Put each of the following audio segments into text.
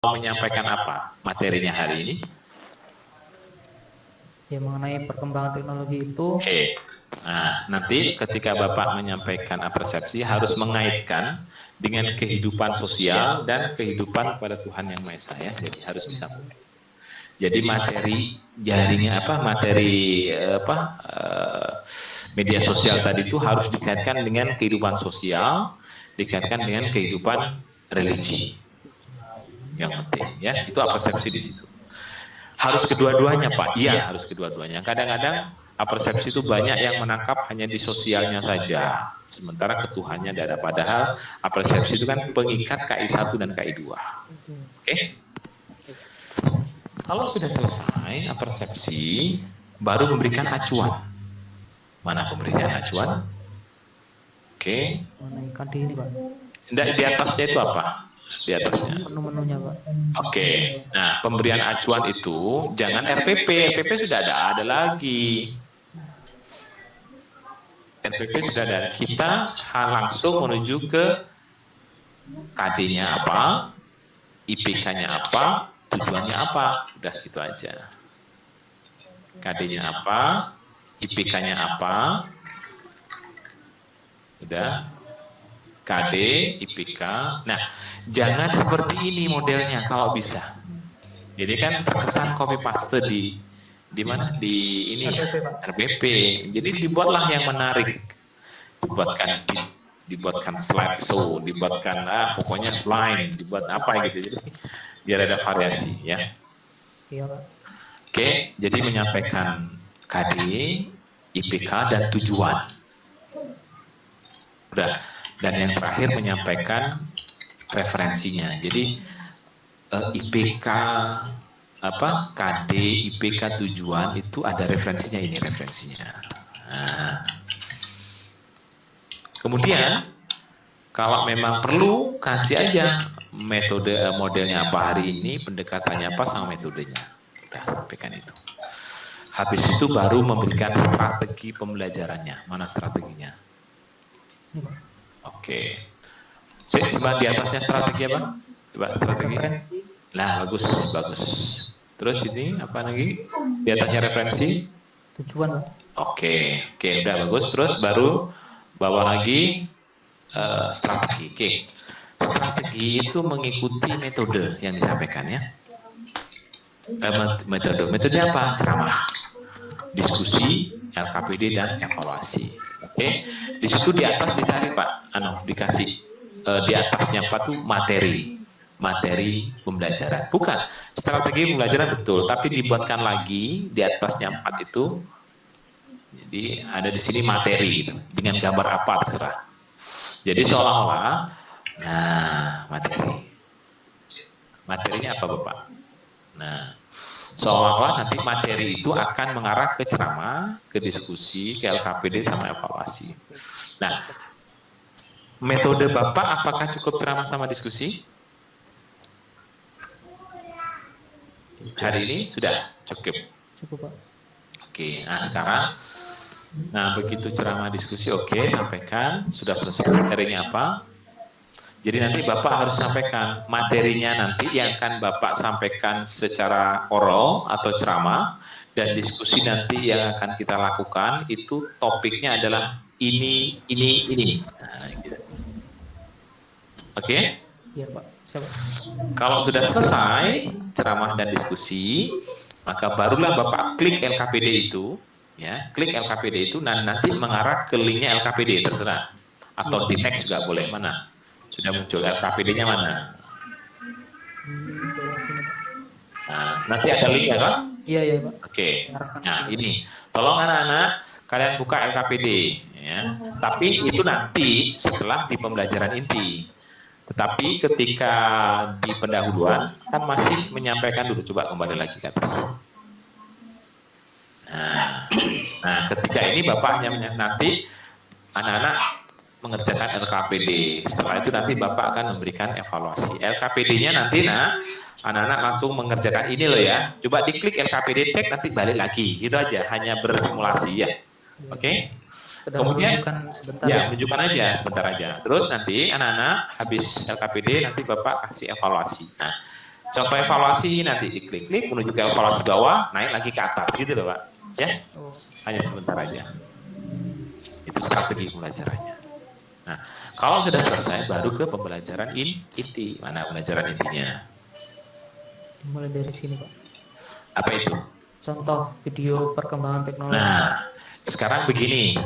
menyampaikan apa materinya hari ini? Ya, mengenai perkembangan teknologi itu. Oke. Nah, nanti ketika Bapak menyampaikan persepsi harus mengaitkan dengan kehidupan sosial dan kehidupan pada Tuhan Yang Maha Esa ya. Jadi harus disampaikan. Jadi materi jaringnya media sosial tadi itu harus dikaitkan dengan kehidupan sosial, dikaitkan dengan kehidupan religi. Yang penting ya, itu persepsi di situ. Harus kedua-duanya Pak? Iya, harus kedua-duanya. Kadang-kadang persepsi itu banyak yang menangkap hanya di sosialnya saja, sementara ketuhannya ada. Padahal persepsi itu kan pengikat KI1 dan KI2. Oke? Kalau sudah selesai persepsi, baru memberikan acuan. Mana pemberian acuan? Oke. Mengenai KD ini Pak. Di atasnya itu apa? Di atasnya. Menu-menunya Pak. Oke. Nah, pemberian acuan itu jangan RPP. RPP sudah ada lagi. RPP sudah ada. Kita langsung menuju ke KD-nya apa, IPK-nya apa, tujuannya apa. Udah gitu aja. KD-nya apa, IPK-nya apa. Udah. KD, IPK. Nah, jangan seperti ini modelnya kalau bisa. Jadi kan terkesan copy paste di mana di ini ya, RPP. Jadi dibuatlah yang menarik. Dibuatkan slideshow, dibuatkan pokoknya slide, dibuat apa gitu. Jadi biar ada variasi ya. Iya Pak. Oke, jadi menyampaikan KD, IPK dan tujuan. Udah. Dan yang terakhir menyampaikan referensinya. Jadi IPK KD, IPK tujuan itu ada referensinya, ini referensinya. Nah. Kemudian kalau memang perlu kasih aja metode modelnya apa hari ini, pendekatannya apa sama metodenya. Udah sampaikan itu. Habis itu baru memberikan strategi pembelajarannya. Mana strateginya? Oke. Coba di atasnya strategi apa? Coba strategi. Nah, bagus. Terus ini apa lagi? Di atasnya referensi? Tujuan Pak. Oke, udah bagus. Terus baru bawa lagi strategi. Oke. Strategi itu mengikuti metode yang disampaikan ya. Metode apa? Ceramah, diskusi, LKPD dan evaluasi. Oke. Di situ di atas ditarik Pak, dikasih di atasnya apa tuh materi pembelajaran. Bukan strategi pembelajaran betul, tapi dibuatkan lagi di atasnya 4 itu. Jadi ada di sini materi gitu, dengan gambar apa terserah. Jadi seolah-olah, nah materinya apa Bapak? Nah, seolah-olah nanti materi itu akan mengarah ke ceramah, ke diskusi, ke LKPD sama evaluasi. Nah, metode Bapak apakah cukup ceramah sama diskusi? Hari ini sudah cukup. Cukup Pak. Oke, nah sekarang, begitu ceramah diskusi, oke, sampaikan, sudah selesai materinya apa. Jadi nanti Bapak harus sampaikan materinya nanti yang akan Bapak sampaikan secara oral atau ceramah, dan diskusi nanti yang akan kita lakukan itu topiknya adalah ini. Nah, gitu. Oke? Iya Pak. Siapa? Kalau sudah selesai ceramah dan diskusi, maka barulah Bapak klik LKPD itu, ya, klik LKPD itu dan nanti mengarah ke linknya LKPD terserah, atau di next juga boleh. Mana? Sudah muncul LKPD-nya mana? Nah, nanti ada linknya kan? Iya Pak. Oke. Nah ini, tolong anak-anak kalian buka LKPD, ya. Tapi itu nanti setelah di pembelajaran inti. Tetapi ketika di pendahuluan kan masih menyampaikan dulu. Coba kembali lagi ke atas. Nah, ketika ini Bapak hanya nanti anak-anak mengerjakan LKPD. Setelah itu nanti Bapak akan memberikan evaluasi. LKPD-nya nanti anak-anak langsung mengerjakan ini loh ya. Coba diklik LKPD tag nanti balik lagi. Gitu aja, hanya bersimulasi ya. Oke? Kemudian menunjukkan aja sebentar aja. Terus nanti anak-anak habis LKPD nanti Bapak kasih evaluasi. Nah, Coba evaluasi nanti diklik-klik menuju ke evaluasi bawah, naik lagi ke atas gitu loh Pak. Ya, Oh, hanya sebentar aja. Itu strategi pembelajarannya. Nah, kalau sudah selesai baru ke pembelajaran inti. Mana pembelajaran intinya? dimulai dari sini Pak. Apa itu? Contoh video perkembangan teknologi. Nah, sekarang begini.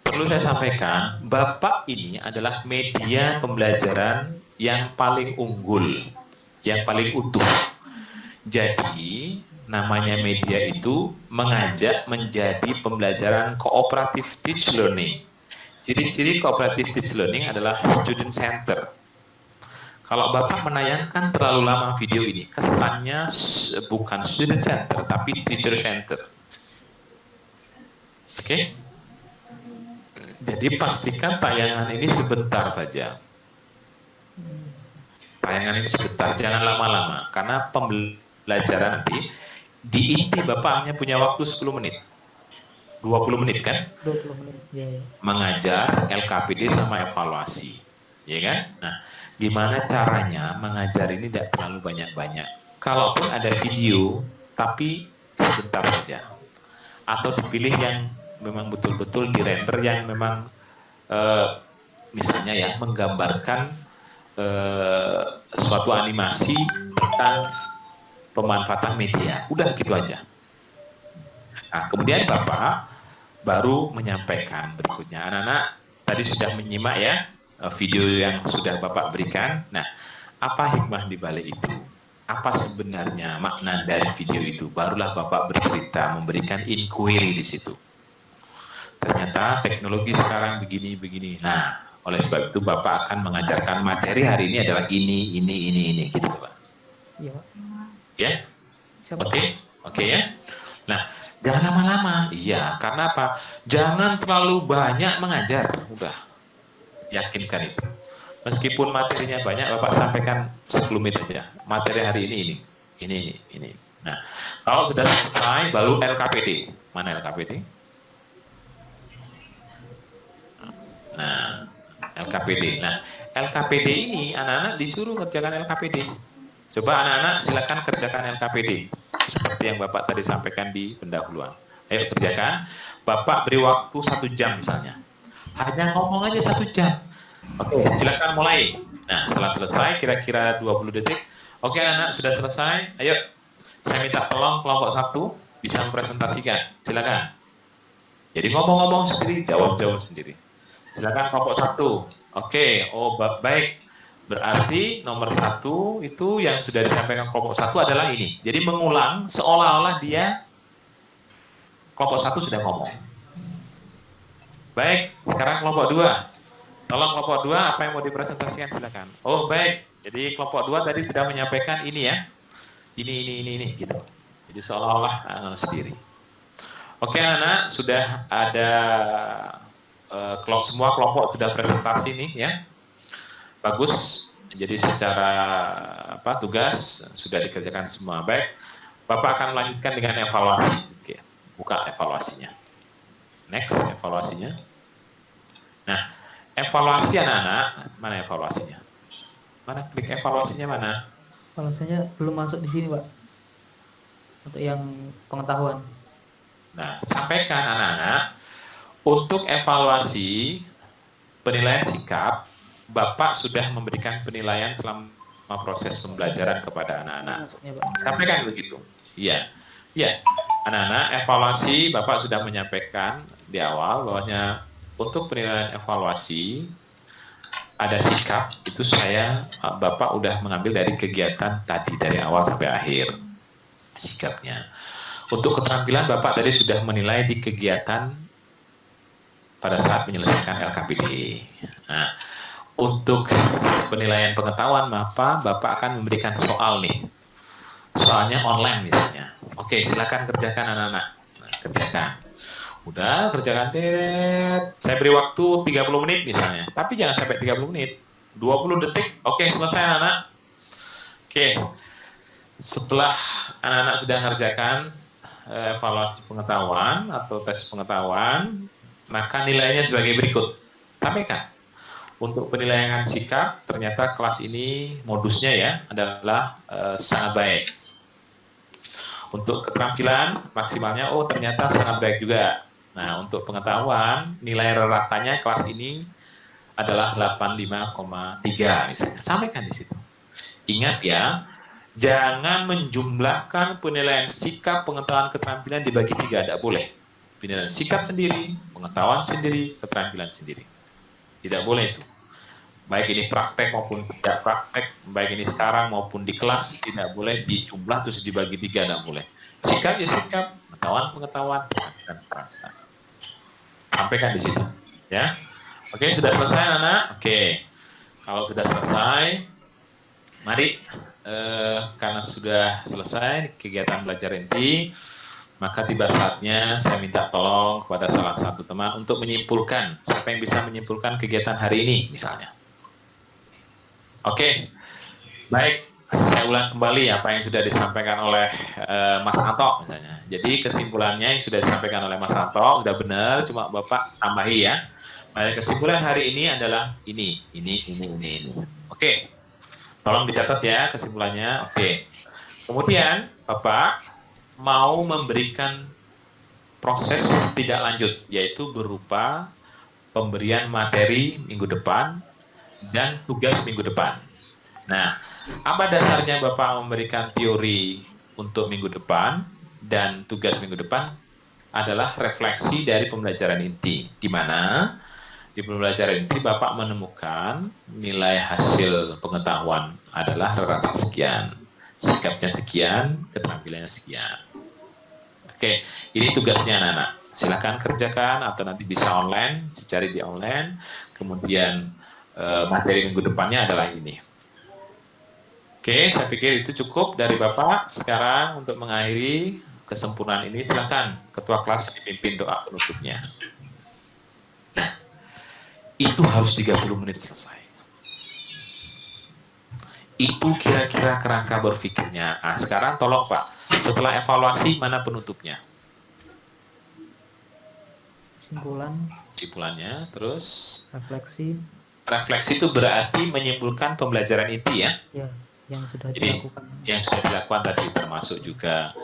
Perlu saya sampaikan, Bapak ini adalah media pembelajaran yang paling unggul, yang paling utuh. Jadi, namanya media itu mengajak menjadi pembelajaran cooperative teach learning. Ciri-ciri cooperative teach learning adalah student center. Kalau Bapak menayangkan terlalu lama video ini, kesannya bukan student center, tapi teacher center. Oke? Jadi pastikan tayangan ini sebentar saja. Tayangan ini sebentar, jangan lama-lama. Karena pembelajaran nanti, di inti Bapak hanya punya waktu 10 menit. 20 menit kan? 20 menit. Ya, ya. Mengajar, LKPD sama evaluasi. Ya kan? Nah, gimana caranya mengajar ini tidak terlalu banyak-banyak. Kalaupun ada video, tapi sebentar saja. Atau dipilih yang memang betul-betul dirender yang memang misalnya ya menggambarkan suatu animasi tentang pemanfaatan media. Udah gitu aja. Nah, kemudian Bapak baru menyampaikan berikutnya. Anak-anak tadi sudah menyimak ya video yang sudah Bapak berikan. Nah, apa hikmah di balik itu? Apa sebenarnya makna dari video itu? Barulah Bapak bercerita, memberikan inquiry di situ. Ternyata teknologi sekarang begini. Nah, oleh sebab itu Bapak akan mengajarkan materi hari ini adalah ini, gitu Pak. Iya Pak. Ya? Siap, Pak. Oke ya. Nah, jangan lama-lama. Iya, karena apa? Jangan terlalu banyak mengajar. Udah, yakinkan itu. Meskipun materinya banyak, Bapak sampaikan 10 menit aja. Materi hari ini. Nah, kalau sudah selesai, baru LKPD. Mana LKPD? Nah, LKPD. Nah, LKPD ini anak-anak disuruh kerjakan LKPD. Coba anak-anak silakan kerjakan LKPD. Seperti yang Bapak tadi sampaikan di pendahuluan. Ayo kerjakan. Bapak beri waktu 1 jam misalnya. Hanya ngomong aja 1 jam. Oke, silakan mulai. Nah, setelah selesai kira-kira 20 detik. Oke anak-anak sudah selesai. Ayo, saya minta tolong kelompok 1 bisa mempresentasikan. Silakan. Jadi ngomong-ngomong sendiri, jawab-jawab sendiri. Silakan kelompok 1. Oke, oh baik. Berarti nomor 1 itu yang sudah disampaikan kelompok 1 adalah ini. Jadi mengulang seolah-olah dia kelompok 1 sudah ngomong. Baik, sekarang kelompok 2. Tolong kelompok 2 apa yang mau dipresentasikan silakan. Oh baik, jadi kelompok 2 tadi sudah menyampaikan ini ya. Ini gitu. Jadi seolah-olah sendiri. Oke anak-anak, sudah ada semua kelompok sudah presentasi nih ya. Bagus. Jadi secara tugas sudah dikerjakan semua. Baik. Bapak akan melanjutkan dengan evaluasi. Oke. Buka evaluasinya. Next evaluasinya. Nah, evaluasi anak-anak, mana evaluasinya? Mana klik evaluasinya mana? Alasannya belum masuk di sini Pak. Untuk yang pengetahuan. Nah, sampaikan anak-anak untuk evaluasi penilaian sikap, Bapak sudah memberikan penilaian selama proses pembelajaran kepada anak-anak. Sampaikan begitu. Iya. Iya. Anak-anak, evaluasi Bapak sudah menyampaikan di awal bahwasanya untuk penilaian evaluasi ada sikap itu Bapak udah mengambil dari kegiatan tadi dari awal sampai akhir sikapnya. Untuk keterampilan Bapak tadi sudah menilai di kegiatan pada saat menyelesaikan LKPD. Nah, untuk penilaian pengetahuan Bapak akan memberikan soal nih. Soalnya online misalnya. Oke, silakan kerjakan anak-anak. Nah, kerjakan. Udah, kerjakan saya beri waktu 30 menit misalnya. Tapi jangan sampai 30 menit. 20 detik. Oke, selesai anak-anak. Oke. Setelah anak-anak sudah mengerjakan evaluasi pengetahuan atau tes pengetahuan, maka nilainya sebagai berikut. Sampaikan. Untuk penilaian sikap, ternyata kelas ini modusnya ya adalah sangat baik. Untuk keterampilan maksimalnya, oh ternyata sangat baik juga. Nah, untuk pengetahuan, nilai ratanya kelas ini adalah 85,3 misalnya. Sampaikan di situ. Ingat ya, jangan menjumlahkan penilaian sikap, pengetahuan, keterampilan dibagi 3, tidak boleh. Penilaian sikap sendiri, pengetahuan sendiri, keterampilan sendiri. Tidak boleh itu. Baik ini praktek maupun tidak praktek, baik ini sekarang maupun di kelas, tidak boleh dijumlah terus dibagi 3, tidak boleh. Sikap ya sikap, pengetahuan, dan perasaan. Sampaikan di situ, ya. Oke, sudah selesai, anak. Oke, kalau sudah selesai, mari karena sudah selesai kegiatan belajar inti, maka tiba saatnya saya minta tolong kepada salah satu teman untuk menyimpulkan. Siapa yang bisa menyimpulkan kegiatan hari ini, misalnya? Oke, baik. Saya ulang kembali apa yang sudah disampaikan oleh Mas Anto, misalnya. Jadi kesimpulannya yang sudah disampaikan oleh Mas Anto sudah benar, cuma Bapak tambahi ya. Kesimpulan hari ini adalah ini. Oke, tolong dicatat ya kesimpulannya. Oke. Kemudian Bapak mau memberikan proses tidak lanjut, yaitu berupa pemberian materi minggu depan dan tugas minggu depan. Nah, apa dasarnya Bapak memberikan teori untuk minggu depan dan tugas minggu depan adalah refleksi dari pembelajaran inti, di mana di pembelajaran inti Bapak menemukan nilai hasil pengetahuan adalah rata sekian, sikapnya sekian, keterampilannya sekian. Oke, ini tugasnya anak-anak. Silakan kerjakan atau nanti bisa online, cari di online. Kemudian materi minggu depannya adalah ini. Oke, saya pikir itu cukup dari Bapak. Sekarang untuk mengakhiri kesempurnaan ini, silakan Ketua kelas dipimpin doa penutupnya. Nah, itu harus 30 menit selesai. Itu kira-kira kerangka berpikirnya. Nah, sekarang tolong Pak, setelah evaluasi mana penutupnya? Kesimpulannya, terus refleksi itu berarti menyimpulkan pembelajaran inti ya? Ya, yang sudah dilakukan. Yang sudah dilakukan tadi termasuk juga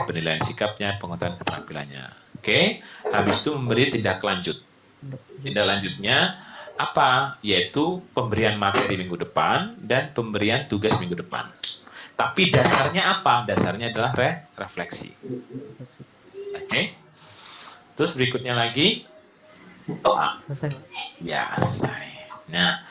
penilaian sikapnya, pengetahuan keterampilannya. Oke, habis itu memberi tindak lanjut. Tindak lanjutnya apa? Yaitu pemberian materi minggu depan dan pemberian tugas minggu depan. Tapi dasarnya apa? Dasarnya adalah refleksi. Oke. Terus berikutnya lagi doa. Selesai. Ya, selesai. Nah,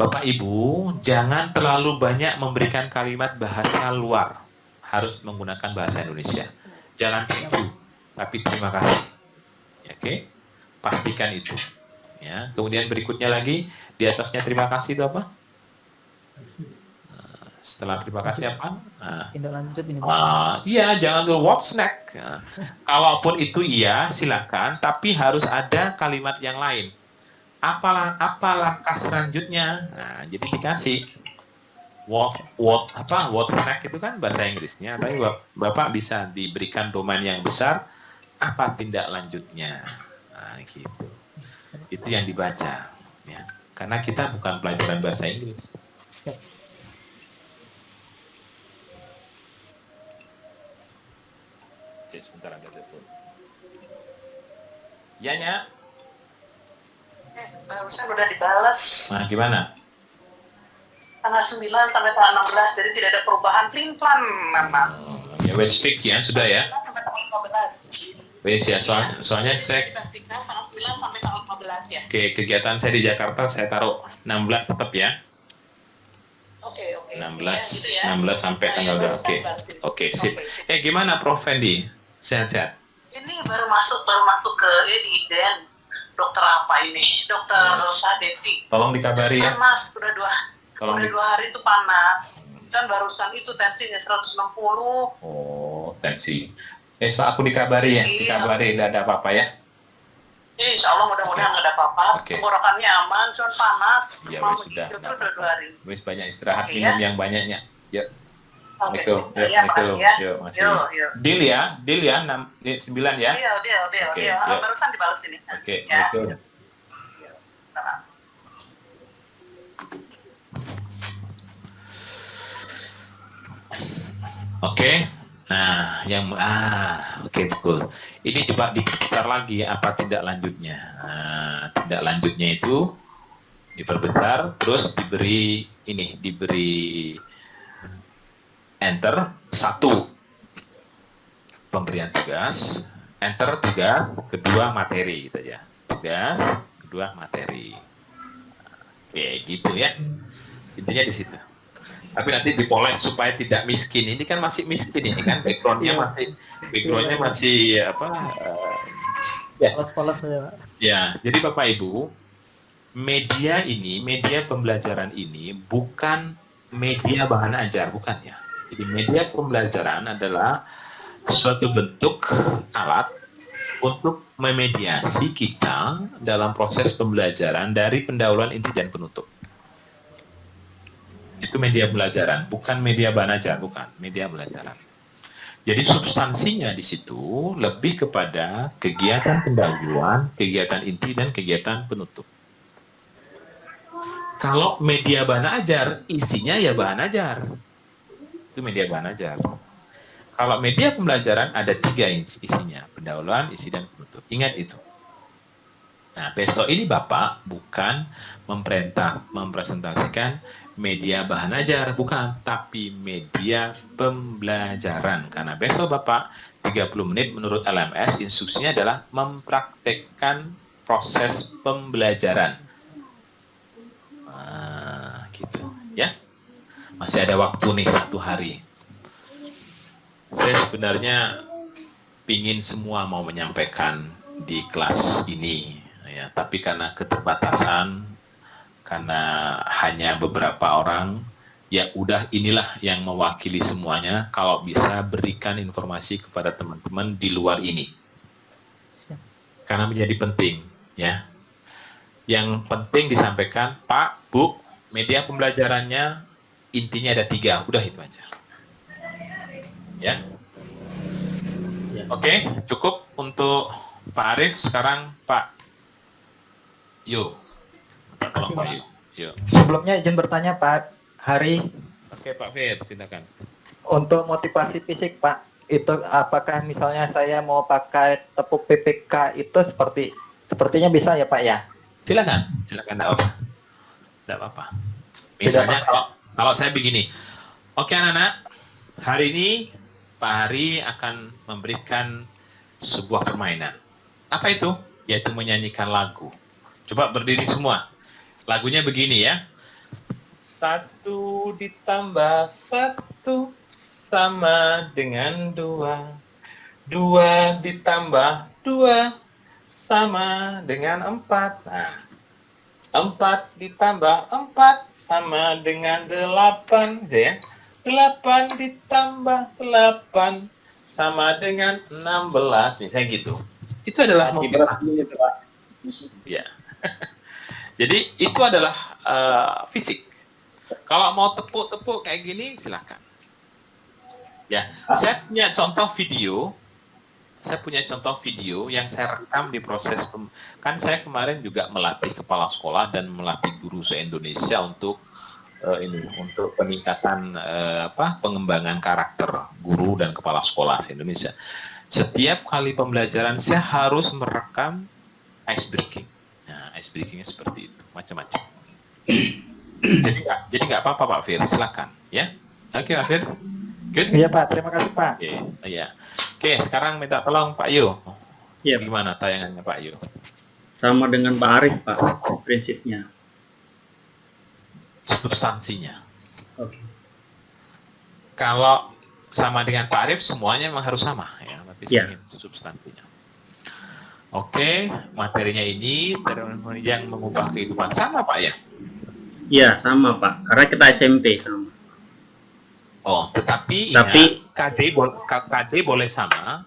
Bapak Ibu, jangan terlalu banyak memberikan kalimat bahasa luar. Harus menggunakan bahasa Indonesia. Jangan thank you, tapi terima kasih. Oke? Pastikan itu. Ya. Kemudian berikutnya lagi, di atasnya terima kasih itu apa? Setelah terima kasih apa? Tindak lanjut ini. Iya, jangan dulu what's next. Kalaupun itu iya, silakan, tapi harus ada kalimat yang lain. Apa langkah selanjutnya? Nah, jadi dikasih what's next itu kan bahasa Inggrisnya, tapi Bapak bisa diberikan domain yang besar, apa tindak lanjutnya? Nah, gitu. Itu yang dibaca, ya. Karena kita bukan pelajaran bahasa Inggris. Oke, sebentar ada telepon. Ya, Nya. Barusan udah dibalas. Nah, gimana? Tanggal 9 sampai tanggal 16, jadi tidak ada perubahan plan memang. Ya, wes speak ya, sudah ya. Sampai tanggal 15. Wes ya, soalnya saya tanggal 9 sampai tanggal 15 ya. Oke, kegiatan saya di Jakarta saya taruh 16 tetap ya. Oke. 16, Ya, gitu ya. 16 sampai tanggal 2. Oke, sip. Gimana Prof Fendi? Sehat-sehat? Ini baru masuk ke ini Den. Dokter apa ini? Dokter Rosa Devi. Tolong dikabari ya. Panas, udah 2 hari itu panas. Dan barusan itu tensinya 160. Oh, tensi. Pak, aku dikabari ya. Dikabari tidak ada apa-apa ya. Insya Allah mudah-mudahan nggak ada apa-apa. Tenggorokannya aman, cuma panas. Ya, wes sudah. Itu udah 2 hari. Wes banyak istirahat, minum yang banyaknya. Ya. Oke. Itu, yuk, masih. Deal ya, 9 ya. Deal. Barusan dibalas ini. Oke, ya. itu. Oke. Nah, oke betul. Ini coba dibesar lagi apa tindak lanjutnya. Nah, tindak lanjutnya itu diperbesar, terus diberi enter satu pemberian tugas, enter tiga, kedua materi gitu ya. Tugas, kedua materi. Oke, gitu ya. Intinya di situ. Tapi nanti dipoles supaya tidak miskin. Ini kan masih miskin ini kan, backgroundnya masih apa? Ya. Polos-polos saja, Pak. Ya, jadi Bapak Ibu, media pembelajaran ini bukan media bahan ajar, bukan ya. Jadi media pembelajaran adalah suatu bentuk alat untuk memediasi kita dalam proses pembelajaran dari pendahuluan inti dan penutup. Itu media pembelajaran, bukan media bahan ajar, bukan media pembelajaran. Jadi substansinya di situ lebih kepada kegiatan pendahuluan, kegiatan inti dan kegiatan penutup. Kalau media bahan ajar, isinya ya bahan ajar. Itu media bahan ajar. Kalau media pembelajaran ada 3 isinya, pendahuluan, isi dan penutup. Ingat itu. Nah, besok ini Bapak bukan mempresentasikan media bahan ajar, bukan, tapi media pembelajaran. Karena besok Bapak 30 menit menurut LMS instruksinya adalah mempraktekkan proses pembelajaran. Nah, gitu ya. Masih ada waktu nih 1 hari. Saya sebenarnya pingin semua mau menyampaikan di kelas ini ya, tapi karena keterbatasan, karena hanya beberapa orang, ya udah inilah yang mewakili semuanya. Kalau bisa berikan informasi kepada teman-teman di luar ini, karena menjadi penting ya. Yang penting disampaikan, Pak, Bu, media pembelajarannya intinya ada 3, udah itu aja ya. Oke, cukup untuk Pak Arif. Sekarang Pak Yo. Tolong Pak Yo. Sebelumnya izin bertanya Pak Hari. Oke Pak Fir, silakan. Untuk motivasi fisik Pak, itu apakah misalnya saya mau pakai tepuk PPK itu sepertinya bisa ya Pak ya? Silakan, enggak apa-apa. Misalnya kalau saya begini. Oke anak-anak, hari ini Pak Hari akan memberikan sebuah permainan. Apa itu? Yaitu menyanyikan lagu. Coba berdiri semua. Lagunya begini ya. 1 ditambah 1 sama dengan 2. 2 ditambah 2 sama dengan 4. Nah, 4 ditambah 4 sama dengan 8. Ya. 8 ditambah 8 sama dengan 16. Misalnya gitu. Itu adalah motivasi. Ya. Jadi itu adalah fisik. Kalau mau tepuk-tepuk kayak gini silakan. Ya, saya punya contoh video yang saya rekam di proses kan saya kemarin juga melatih kepala sekolah dan melatih guru se-Indonesia untuk untuk peningkatan pengembangan karakter guru dan kepala sekolah se-Indonesia. Setiap kali pembelajaran saya harus merekam ice breaking. Nah, ice breakingnya seperti itu, macam-macam. Jadi nggak apa-apa Pak Fir, silakan ya. Oke Pak Fir. Good? Iya Pak, terima kasih Pak. Oke, sekarang minta tolong Pak Yo. Iya. Gimana tayangannya Pak Yo? Sama dengan Pak Arif Pak, prinsipnya. Substansinya. Oke. Kalau sama dengan Pak Arif semuanya memang harus sama ya, tapi substansinya. Oke, materinya ini yang mengubah kehidupan sama Pak ya? Iya sama Pak, karena kita SMP sama. Oh, tetapi KD boleh sama,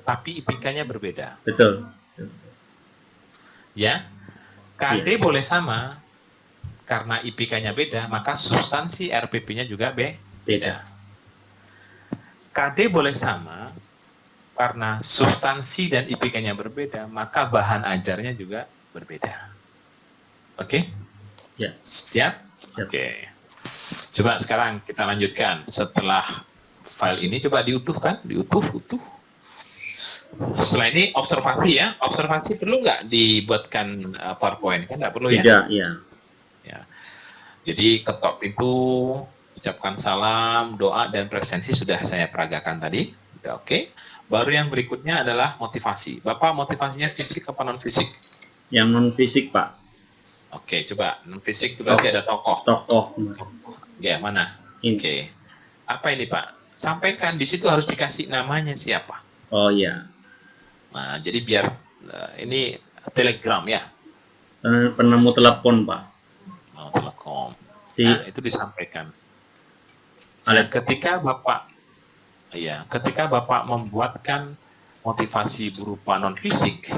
tapi IPK-nya berbeda. Betul. Ya, KD boleh sama, karena IPK-nya beda, maka substansi RPP-nya juga beda. KD boleh sama, karena substansi dan IPK-nya berbeda, maka bahan ajarnya juga berbeda. Oke? Ya. Siap? Siap. Oke. Coba sekarang kita lanjutkan. Setelah file ini coba diutuhkan, utuh. Setelah ini observasi ya. Observasi perlu nggak dibuatkan PowerPoint? Kan nggak perlu ya? Tidak, ya. Ya. Jadi ketok pintu, ucapkan salam, doa, dan presensi sudah saya peragakan tadi. Udah oke. Baru yang berikutnya adalah motivasi. Bapak motivasinya fisik apa non fisik? Yang non fisik, Pak. Oke, coba non fisik itu berarti ada tokoh. Tokoh. Ya, mana? Ini. Oke. Apa ini, Pak? Sampaikan di situ harus dikasih namanya siapa. Oh iya. Nah, jadi biar ini telegram ya. Penemu telepon, Pak. Oh, telekom. Si Nah, itu disampaikan. Nah, ketika Bapak membuatkan motivasi berupa non fisik,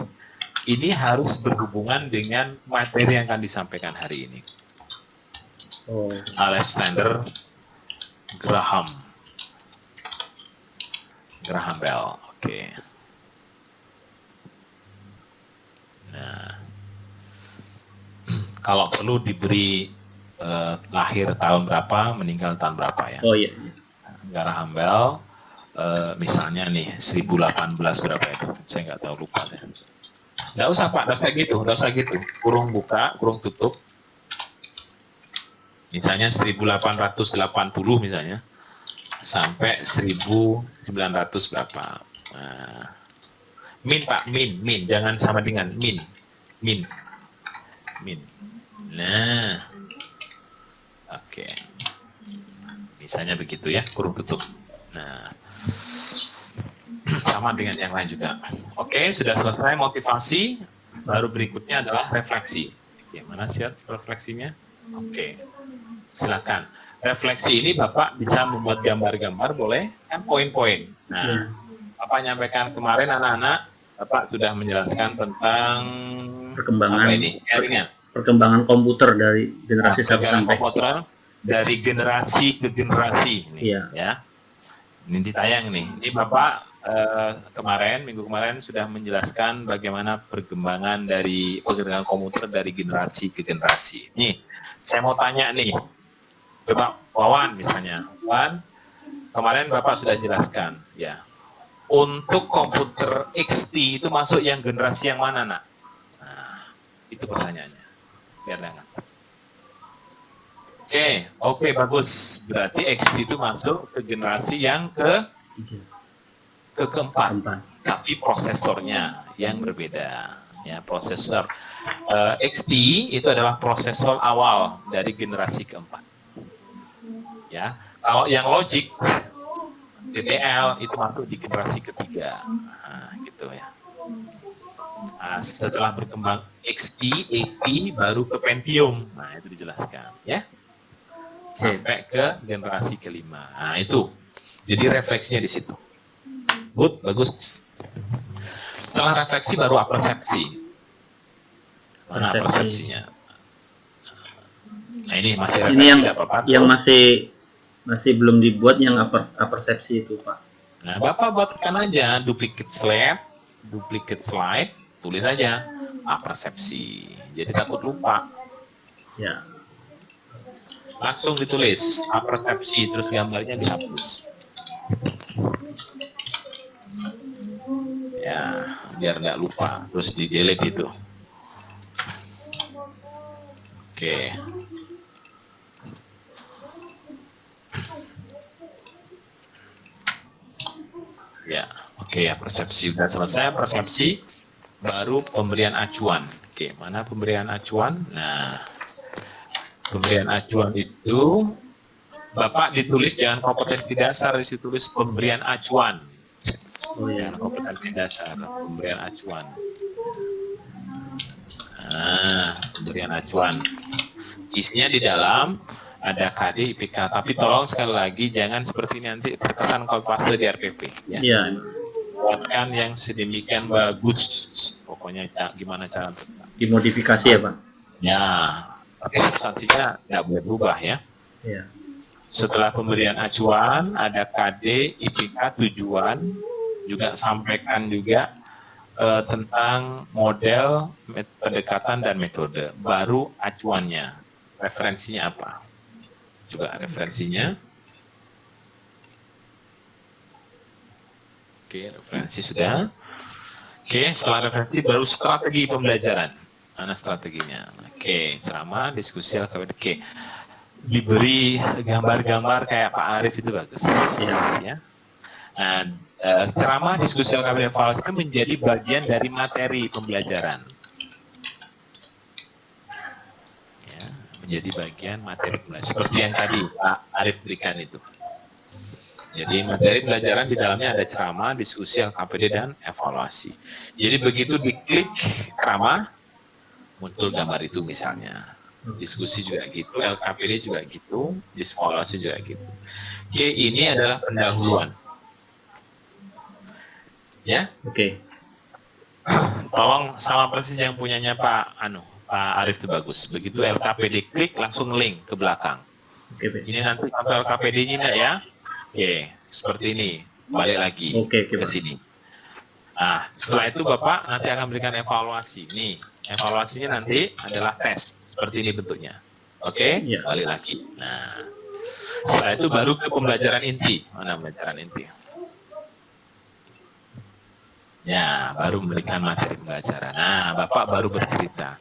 ini harus berhubungan dengan materi yang akan disampaikan hari ini. Oh. Alexander Graham Bell. Oke. Nah, kalau perlu diberi lahir tahun berapa, meninggal tahun berapa ya. Oh iya. Graham Bell, misalnya nih 1018 berapa itu, saya nggak tahu, lupa ya. Nggak usah Pak, nggak usah gitu, kurung buka, kurung tutup. Misalnya 1880 misalnya, sampai 1900 berapa. Nah, min Pak, min, jangan sama dengan min. Nah, oke. Misalnya begitu ya, kurung tutup. Nah, sama dengan yang lain juga. Oke, sudah selesai motivasi. Baru berikutnya adalah refleksi. Gimana sih refleksinya? Oke, silakan. Refleksi ini Bapak bisa membuat gambar-gambar, boleh kan, poin-poin. Nah, Bapak nyampaikan kemarin anak-anak, Bapak sudah menjelaskan tentang Perkembangan apa ini? Jaringan. Perkembangan komputer dari generasi satu sampai komputer dari generasi ke generasi ini, Iya. ya. Ini ditayang nih. Ini Bapak minggu kemarin sudah menjelaskan bagaimana perkembangan dari perkembangan komputer dari generasi ke generasi. Nih, saya mau tanya nih, coba Wawan misalnya, Wawan, kemarin Bapak sudah jelaskan, ya. Untuk komputer XT itu masuk yang generasi yang mana, nak? Nah, itu pertanyaannya. Biar dengar. Oke, bagus. Berarti XT itu masuk ke generasi yang keempat. Tapi prosesornya yang berbeda. Ya, prosesor XT itu adalah prosesor awal dari generasi keempat. Ya, kalau yang logic TTL itu masuk di generasi ketiga. Nah, gitu ya. Nah, setelah berkembang XT, AT, baru ke Pentium. Nah, itu dijelaskan, ya. Sampai ke generasi kelima. Nah, itu. Jadi refleksinya di situ. Good, bagus. Setelah refleksi baru persepsi. Mana persepsinya? Nah, ini masih refleksi. Ini yang masih belum dibuat yang persepsi itu, Pak. Nah, Bapak buatkan aja duplicate slide, tulis aja persepsi. Jadi takut lupa. Ya. Langsung ditulis persepsi, terus gambarnya dihapus. Ya, biar nggak lupa, terus di delete itu. Oke. Ya, oke ya, persepsi sudah selesai. Persepsi baru pemberian acuan. Oke, mana pemberian acuan? Nah, pemberian acuan itu Bapak ditulis jangan kompetensi dasar, ditulis pemberian acuan. Oh ya. Jangan kompetensi dasar, pemberian acuan. Nah, pemberian acuan. Isinya di dalam ada KD, IPK, tapi tolong sekali lagi jangan seperti ini nanti terkesan copy paste di RPP. Ya. Iya. Buatkan yang sedemikian bagus, pokoknya gimana cara Dimodifikasi ya, Pak. ya, tapi substansinya nggak boleh berubah ya. Iya. Setelah pemberian acuan ada KD, IPK, tujuan, juga sampaikan juga tentang model, pendekatan dan metode. Baru acuannya, referensinya apa? juga referensinya. Oke, referensi sudah. Oke, setelah referensi baru strategi pembelajaran. Mana strateginya? Oke, ceramah, diskusi LKPD. Oke, diberi gambar-gambar kayak Pak Arief itu bagus. Ya. Nah, ceramah, diskusi LKPD, evaluasi itu menjadi bagian dari materi pembelajaran. Ya, menjadi bagian materi pembelajaran. Seperti yang tadi Pak Arief berikan itu. Jadi materi pelajaran di dalamnya ada ceramah, diskusi, LKPD, dan evaluasi. Jadi begitu diklik ceramah, muncul gambar itu misalnya. Diskusi juga gitu, LKPD juga gitu, evaluasi juga gitu. Oke, ini adalah pendahuluan. Ya, Oke. tolong sama persis yang punyanya Pak Arief itu bagus. Begitu LKPD klik, langsung link ke belakang. Oke, Pak. Ini nanti sampai LKPD-nya enggak ya? Oke, seperti ini. Balik lagi Oke, ke Pak. sini. Nah, setelah itu Bapak nanti akan berikan evaluasi. Nih, evaluasinya nanti adalah tes. Seperti ini bentuknya. Oke, Ya. balik lagi. Nah, setelah itu baru ke pembelajaran inti. Mana pembelajaran inti? Ya, baru memberikan materi pembelajaran. Nah, Bapak baru bercerita.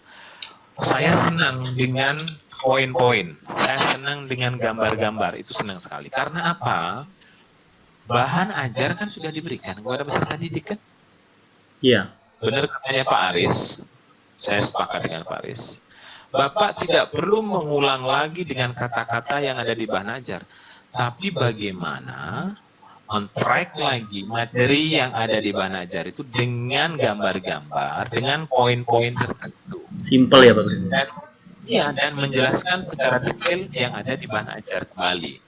Saya senang dengan poin-poin. Saya senang dengan gambar-gambar. Itu senang sekali. Karena apa? Bahan ajar kan sudah diberikan kepada peserta didik kan? Iya. Benar katanya Pak Aris. Saya sepakat dengan Pak Aris. Bapak tidak perlu mengulang lagi dengan kata-kata yang ada di bahan ajar. Tapi bagaimana men-track lagi materi yang ada di bahan ajar itu dengan gambar-gambar, dengan poin-poin tertentu. Simple ya, Pak. Dan, ya, dan menjelaskan secara detail yang ada di bahan ajar kembali.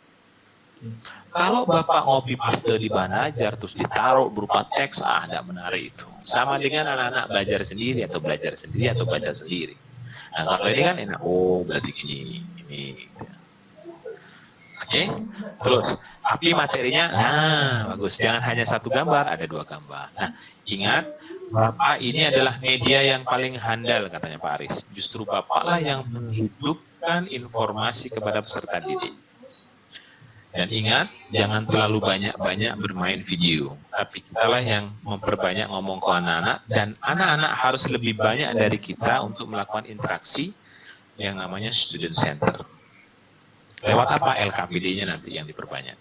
Kalau Bapak copy paste di bahan ajar terus ditaruh berupa teks, tidak menarik itu. Sama dengan anak-anak belajar sendiri atau baca sendiri. Nah, kalau ini kan enak, berarti gini. Oke, terus tapi materinya, bagus. Jangan hanya satu gambar, ada 2 gambar. Nah, ingat, Bapak ini adalah media yang paling handal, katanya Pak Aris. Justru Bapaklah yang menghidupkan informasi kepada peserta didik. Dan ingat, jangan terlalu banyak-banyak bermain video. Tapi kitalah yang memperbanyak ngomong ke anak-anak, dan anak-anak harus lebih banyak dari kita untuk melakukan interaksi yang namanya student center. Lewat apa? LKPD-nya nanti yang diperbanyak.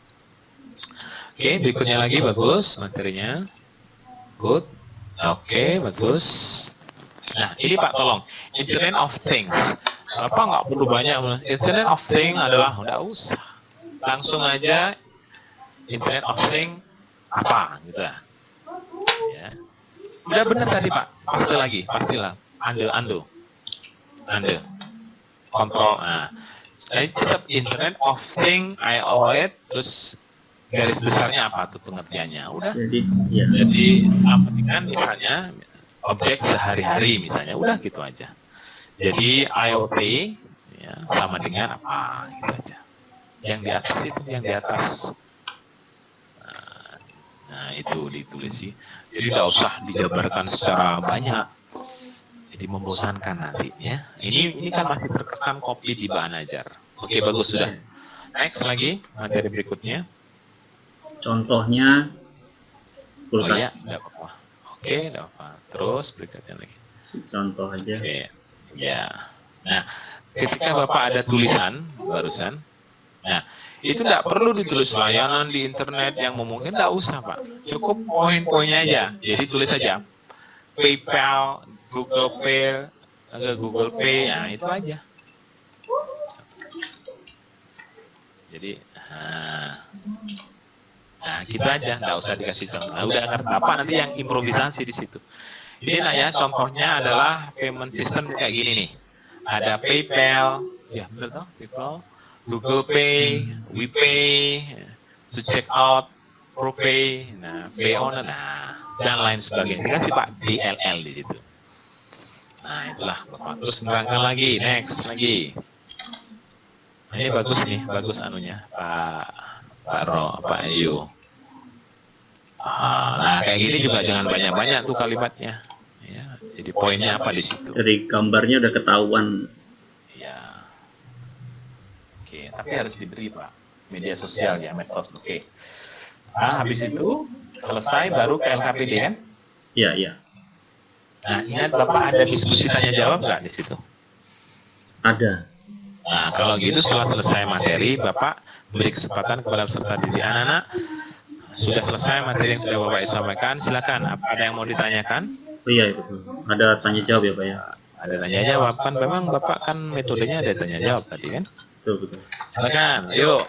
Oke, berikutnya lagi, bagus materinya. Good. Oke, bagus. Nah, ini Pak tolong. Internet of Things. Bapak nggak perlu banyak. Internet of Things adalah, nggak usah. Langsung aja Internet of Things apa gitu ya. Udah benar tadi Pak. Pastilah. Ando. Kontrol. Nah, jadi tetap Internet of Things IOS terus garis besarnya apa tuh pengertiannya? Udah. Jadi apa kan misalnya objek sehari-hari misalnya, udah gitu aja. Jadi IoT ya, sama dengan apa gitu aja. Yang di atas itu yang di atas. Nah itu ditulis sih. Jadi tidak usah dijabarkan secara banyak. Jadi membosankan nanti ya. Ini kan masih terkesan copy di bahan ajar. Oke, bagus sudah. Next lagi materi berikutnya. Contohnya kulkas. Oh iya, enggak apa-apa. Oke, enggak apa. Terus berikutnya lagi. Contoh aja. Oke. Ya. Nah, ketika Bapak ada tulisan barusan, nah, itu enggak perlu ditulis layanan di internet yang memungkinkan, enggak usah, Pak. Cukup poin-poinnya aja. Jadi tulis saja PayPal, Google Pay, nah itu aja. Jadi, nah gitu aja, nggak usah dikasih contoh. Nah, udah ngerti apa nanti yang improvisasi di situ. Ini nah ya, contohnya adalah payment system kayak gini nih. Ada PayPal, ya bener toh, PayPal, Google Pay, WePay, to check out, ProPay, nah Pay on, nah dan lain sebagainya. Dikasih Pak DLL di situ. Nah itulah Bapak. Terus menerangkan lagi, next lagi. Nah, ini bagus nih, bagus anunya Pak Ayu. Nah kayak gini juga jangan banyak-banyak tuh kalimatnya. Ya, jadi poinnya apa di situ? Dari gambarnya udah ketahuan. Ya. Oke, tapi harus diberi Pak. Media sosial ya, medsos. Oke. Nah, habis itu selesai baru ke LKPD kan? Iya, iya. Nah, ingat Bapak ada diskusi tanya jawab nggak di situ? Ada. Nah, kalau gitu setelah selesai materi, Bapak beri kesempatan kepada peserta didik anak-anak. Sudah selesai materi yang sudah Bapak sampaikan, silakan. Apa ada yang mau ditanyakan? Oh iya, betul. Ada tanya jawab ya, Pak ya? Ada tanya jawab kan? Memang Bapak kan metodenya ada tanya jawab tadi kan? Betul, betul. Silakan, yuk.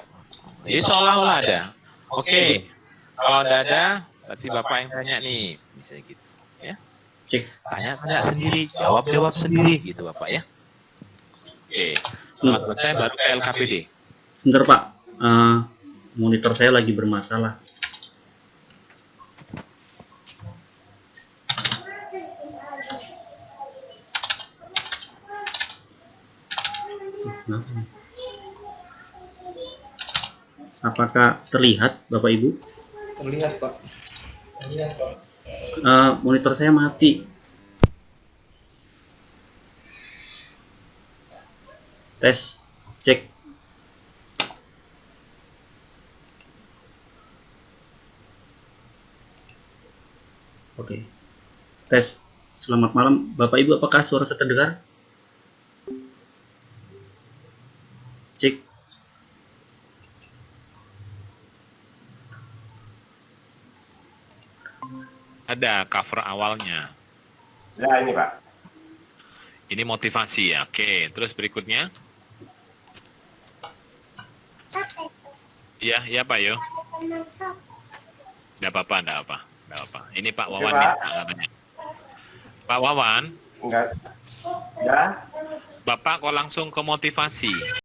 Ini seolah-olah ada. Oke. Kalau tidak ada, berarti Bapak yang tanya nih. Bisa gitu. Ya. Cek. Tanya-tanya sendiri, jawab-jawab sendiri gitu Bapak ya. Oke. Setelah selesai baru ke LKPD. Sebentar, Pak. Monitor saya lagi bermasalah. Kenapa nih? Apakah terlihat, Bapak Ibu? Terlihat Pak. Monitor saya mati. Tes, cek. Oke. Tes. Selamat malam, Bapak Ibu. Apakah suara saya terdengar? Cek. Ada cover awalnya. Ya ini Pak. Ini motivasi ya. Oke, terus berikutnya. Iya, iya Pak Yo. Enggak apa-apa, enggak apa. Enggak apa. Ini Pak Wawan Pak. nih, katanya. Pak Wawan, Enggak. Ya. Bapak kok langsung ke motivasi?